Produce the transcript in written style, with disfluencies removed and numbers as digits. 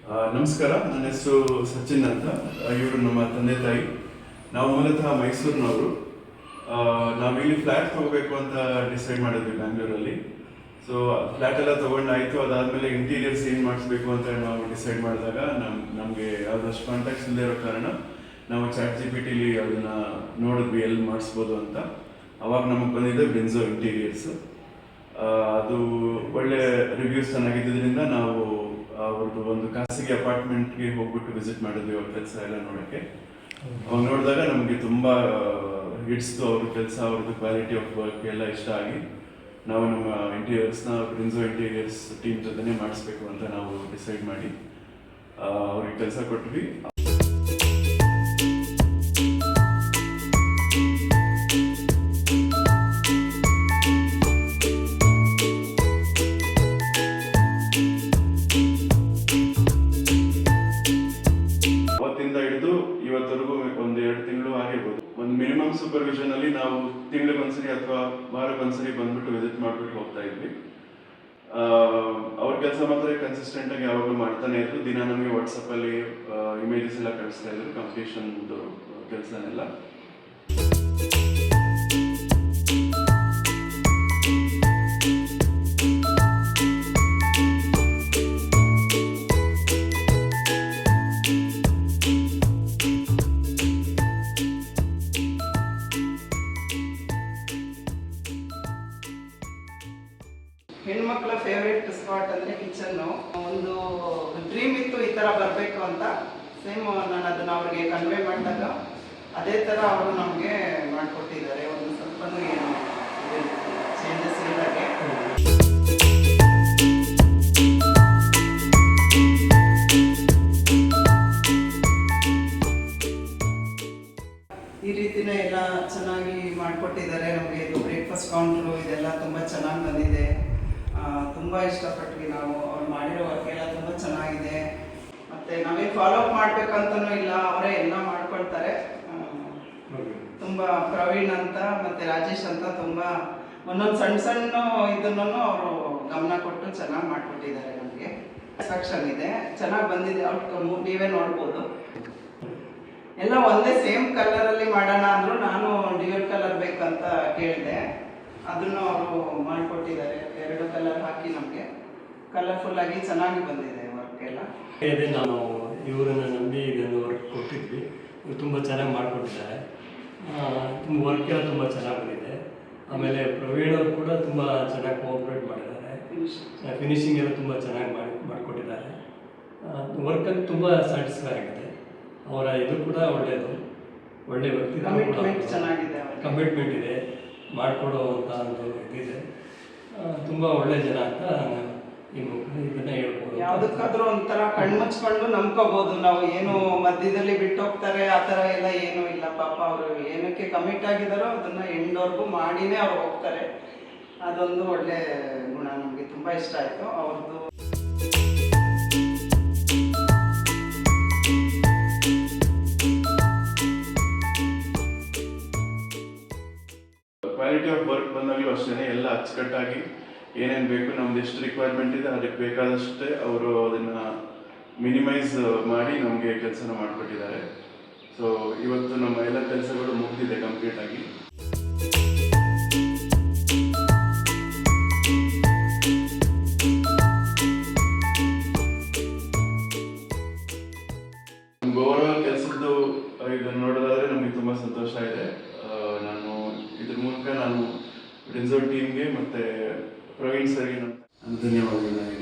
ನಮಸ್ಕಾರ, ನನ್ನ ಹೆಸರು ಸಚಿನ್ ಅಂತ. ಇವರು ನಮ್ಮ ತಂದೆ ತಾಯಿ. ನಾವು ಮೂಲತಃ ಮೈಸೂರಿನವರು. ನಾವಿಲ್ಲಿ ಫ್ಲ್ಯಾಟ್ ತಗೋಬೇಕು ಅಂತ ಡಿಸೈಡ್ ಮಾಡಿದ್ವಿ ಬ್ಯಾಂಗ್ಳೂರಲ್ಲಿ. ಸೊ ಫ್ಲ್ಯಾಟ್ ಎಲ್ಲ ತೊಗೊಂಡಾಯಿತು. ಅದಾದಮೇಲೆ ಇಂಟೀರಿಯರ್ಸ್ ಏನು ಮಾಡಿಸ್ಬೇಕು ಅಂತ ನಾವು ಡಿಸೈಡ್ ಮಾಡಿದಾಗ ನಮಗೆ ಯಾವುದಷ್ಟು ಕಾಂಟ್ಯಾಕ್ಟ್ಸ್ ಇಲ್ಲದೆ ಇರೋ ಕಾರಣ ನಾವು ChatGPTಲಿ ಅದನ್ನು ನೋಡಿದ್ವಿ ಎಲ್ಲಿ ಮಾಡಿಸ್ಬೋದು ಅಂತ. ಅವಾಗ ನಮಗೆ ಬಂದಿದೆ ಬ್ರಿನ್ಸೋ ಇಂಟೀರಿಯರ್ಸ್. ಅದು ಒಳ್ಳೆ ರಿವ್ಯೂಸ್ ಚೆನ್ನಾಗಿದ್ದರಿಂದ ನಾವು ಅವ್ರದ್ದು ಒಂದು ಖಾಸಗಿ ಅಪಾರ್ಟ್ಮೆಂಟ್ಗೆ ಹೋಗ್ಬಿಟ್ಟು ವಿಸಿಟ್ ಮಾಡಿದ್ವಿ ಅವ್ರ ಕೆಲಸ ಎಲ್ಲ ನೋಡೋಕ್ಕೆ. ಅವಾಗ ನೋಡಿದಾಗ ನಮಗೆ ತುಂಬ ಹಿಡಿಸ್ತು ಅವ್ರ ಕೆಲಸ, ಅವ್ರದ್ದು ಕ್ವಾಲಿಟಿ ಆಫ್ ವರ್ಕ್ ಎಲ್ಲ ಇಷ್ಟ ಆಗಿ ನಾವು ನಮ್ಮ ಇಂಟೀರಿಯರ್ಸ್ನ ಬ್ರಿನ್ಸೋ ಇಂಟೀರಿಯರ್ಸ್ ಟೀಮ್ ಜೊತೆನೇ ಮಾಡಿಸ್ಬೇಕು ಅಂತ ನಾವು ಡಿಸೈಡ್ ಮಾಡಿ ಅವ್ರಿಗೆ ಕೆಲಸ ಕೊಟ್ವಿ. ಹಿಡಿದು ಇವತ್ತರೆಗೂ ಒಂದು 2 ತಿಂಗಳು ಆಗಿರ್ಬೋದು. ಒಂದು ಮಿನಿಮಮ್ ಸೂಪರ್ವಿಷನ್ ಅಲ್ಲಿ ನಾವು ತಿಂಗಳಿಗೊಂದ್ಸರಿ ಅಥವಾ ವಾರಕ್ಕೊಂದ್ಸರಿ ಬಂದ್ಬಿಟ್ಟು ವಿಸಿಟ್ ಮಾಡ್ಬಿಟ್ಟು ಹೋಗ್ತಾ ಇದ್ವಿ. ಅವ್ರ ಕೆಲಸ ಮಾತ್ರ ಕನ್ಸಿಸ್ಟೆಂಟ್ ಆಗಿ ಯಾವಾಗಲೂ ಮಾಡ್ತಾನೆ ಇದ್ರು. ದಿನ ನಮಗೆ ವಾಟ್ಸಪ್ ಅಲ್ಲಿ ಇಮೇಜಸ್ ಎಲ್ಲ ಕಳಿಸ್ತಾ ಇದ್ರು ಕಂಪ್ಲೀಷನ್ ಕೆಲಸನೆಲ್ಲ. ಹೆಣ್ಮಕ್ಳ ಫೇವ್ರೇಟ್ ಸ್ಪಾಟ್ ಅಂದರೆ ಕಿಚನ್ನು. ಒಂದು ಡ್ರೀಮ್ ಇತ್ತು ಈ ಥರ ಬರಬೇಕು ಅಂತ. ಸೇಮ್ ನಾನು ಅದನ್ನು ಅವ್ರಿಗೆ ಕನ್ವೆ ಮಾಡಿದಾಗ ಅದೇ ಥರ ಅವರು ನಮಗೆ ಮಾಡಿಕೊಟ್ಟಿದ್ದಾರೆ. ಒಂದು ಸ್ವಲ್ಪನೂ ಏನು ಚೇಂಜಸ್ ಇದ್ದಾಗೆ. ಈ ರೀತಿನೇ ಎಲ್ಲ ಚೆನ್ನಾಗಿ ಮಾಡಿಕೊಟ್ಟಿದ್ದಾರೆ ನಮಗೆ. ಇದು ಬ್ರೇಕ್ಫಾಸ್ಟ್ ಕೌಂಟ್ರು ಇದೆಲ್ಲ ತುಂಬ ಚೆನ್ನಾಗಿ ಬಂದಿದೆ. ತುಂಬ ಇಷ್ಟಪಟ್ವಿ ನಾವು. ಅವ್ರು ಮಾಡಿರೋ ವರ್ಕ್ ಎಲ್ಲ ತುಂಬ ಚೆನ್ನಾಗಿದೆ. ಮತ್ತು ನಾವೇನು ಫಾಲೋ ಅಪ್ ಮಾಡಬೇಕಂತನೂ ಇಲ್ಲ, ಅವರೇ ಎಲ್ಲ ಮಾಡ್ಕೊಳ್ತಾರೆ. ತುಂಬ ಪ್ರವೀಣ್ ಅಂತ ಮತ್ತು ರಾಜೇಶ್ ಅಂತ ತುಂಬ ಒಂದೊಂದು ಸಣ್ಣ ಇದನ್ನು ಅವರು ಗಮನ ಕೊಟ್ಟು ಚೆನ್ನಾಗಿ ಮಾಡಿಕೊಟ್ಟಿದ್ದಾರೆ. ನಮಗೆ ಸ್ಯಾಟಿಸ್ಫ್ಯಾಕ್ಷನ್ ಇದೆ, ಚೆನ್ನಾಗಿ ಬಂದಿದೆ ಔಟ್ಕಮ್ಮು. ನೀವೇ ನೋಡ್ಬೋದು. ಎಲ್ಲ ಒಂದೇ ಸೇಮ್ ಕಲರಲ್ಲಿ ಮಾಡೋಣ ಅಂದರು. ನಾನು ಡ್ಯೂಯಲ್ ಕಲರ್ ಬೇಕಂತ ಕೇಳಿದೆ. ಅದನ್ನು ಅವರು ಮಾಡಿಕೊಟ್ಟಿದ್ದಾರೆ. 2 ಕಲರ್ ಹಾಕಿ ನಮಗೆ ಕಲರ್ಫುಲ್ ಆಗಿ ಚೆನ್ನಾಗಿ ಬಂದಿದೆ ವರ್ಕ್ ಎಲ್ಲ. ಅದೇ ನಾವು ಇವರನ್ನು ನಂಬಿ ಇದನ್ನು ವರ್ಕ್ ಕೊಟ್ಟಿದ್ವಿ. ಇವರು ತುಂಬ ಚೆನ್ನಾಗಿ ಮಾಡಿಕೊಟ್ಟಿದ್ದಾರೆ. ತುಂಬ ವರ್ಕ್ ಎಲ್ಲ ತುಂಬ ಚೆನ್ನಾಗಿ ಬಂದಿದೆ. ಆಮೇಲೆ ಪ್ರವೀಣ್ ಅವರು ಕೂಡ ತುಂಬ ಚೆನ್ನಾಗಿ ಕೋಆಪ್ರೇಟ್ ಮಾಡಿದ್ದಾರೆ. ಫಿನಿಶಿಂಗ್ ಎಲ್ಲ ತುಂಬ ಚೆನ್ನಾಗಿ ಮಾಡಿಕೊಟ್ಟಿದ್ದಾರೆ. ವರ್ಕಲ್ಲಿ ತುಂಬ ಸ್ಯಾಟಿಸ್ಫೈ ಆಗಿದೆ. ಅವರ ಇದು ಕೂಡ ಒಳ್ಳೆಯದು, ಒಳ್ಳೆಯ ವ್ಯಕ್ತಿ. ಚೆನ್ನಾಗಿದೆ, ಕಮಿಟ್ಮೆಂಟ್ ಇದೆ, ಮಾಡಿಕೊಡುವಂಥ ಒಂದು ಇದಿದೆ. ತುಂಬ ಒಳ್ಳೆ ಜನ ಅಂತ ಇದನ್ನ ಹೇಳ್ಬೋದು. ಯಾವುದಕ್ಕಾದ್ರೂ ಒಂಥರ ಕಣ್ಮುಚ್ಕೊಂಡು ನಂಬ್ಕೋಬೋದು ನಾವು. ಏನು ಮಧ್ಯದಲ್ಲಿ ಬಿಟ್ಟು ಹೋಗ್ತಾರೆ ಆ ಥರ ಎಲ್ಲ ಏನೂ ಇಲ್ಲ. ಪಾಪ ಅವರು ಏನಕ್ಕೆ ಕಮಿಟ್ ಆಗಿದ್ದಾರೋ ಅದನ್ನು ಎಂಡ್ವರೆಗೂ ಮಾಡಿನೇ ಅವ್ರು ಹೋಗ್ತಾರೆ. ಅದೊಂದು ಒಳ್ಳೆ ಗುಣ. ನಮಗೆ ತುಂಬ ಇಷ್ಟ ಆಯಿತು ಅವ್ರದ್ದು. ಕ್ವಾಲಿಟಿ ಆಫ್ ವರ್ಕ್ ಬಂದಾಗಲೂ ಅಷ್ಟೇ ಎಲ್ಲ ಅಚ್ಚುಕಟ್ಟಾಗಿ ಏನೇನು ಬೇಕು, ನಮ್ದು ಎಷ್ಟು ರಿಕ್ವೈರ್ಮೆಂಟ್ ಇದೆ ಅದಕ್ಕೆ ಬೇಕಾದಷ್ಟೇ ಅವರು ಅದನ್ನು ಮಿನಿಮೈಸ್ ಮಾಡಿ ನಮಗೆ ಕೆಲಸನ ಮಾಡಿಕೊಟ್ಟಿದ್ದಾರೆ. ಸೊ ಇವತ್ತು ನಮ್ಮ ಎಲ್ಲ ಕೆಲಸಗಳು ಮುಗಿದಿದೆ ಕಂಪ್ಲೀಟಾಗಿ. ಓವರಾಲ್ ಕೆಲಸದ್ದು ಇದನ್ನು ನೋಡೋದಾದರೆ ನಮಗೆ ತುಂಬ ಸಂತೋಷ ಇದೆ. ನಾನು ಇದ್ರ ಮೂಲಕ ನಾನು ಬ್ರಿನ್ಸೋ ಟೀಮ್ಗೆ ಮತ್ತು ಪ್ರವೀಣ್ ಸರ್ಗೆ ನಾನು ಧನ್ಯವಾದಗಳು.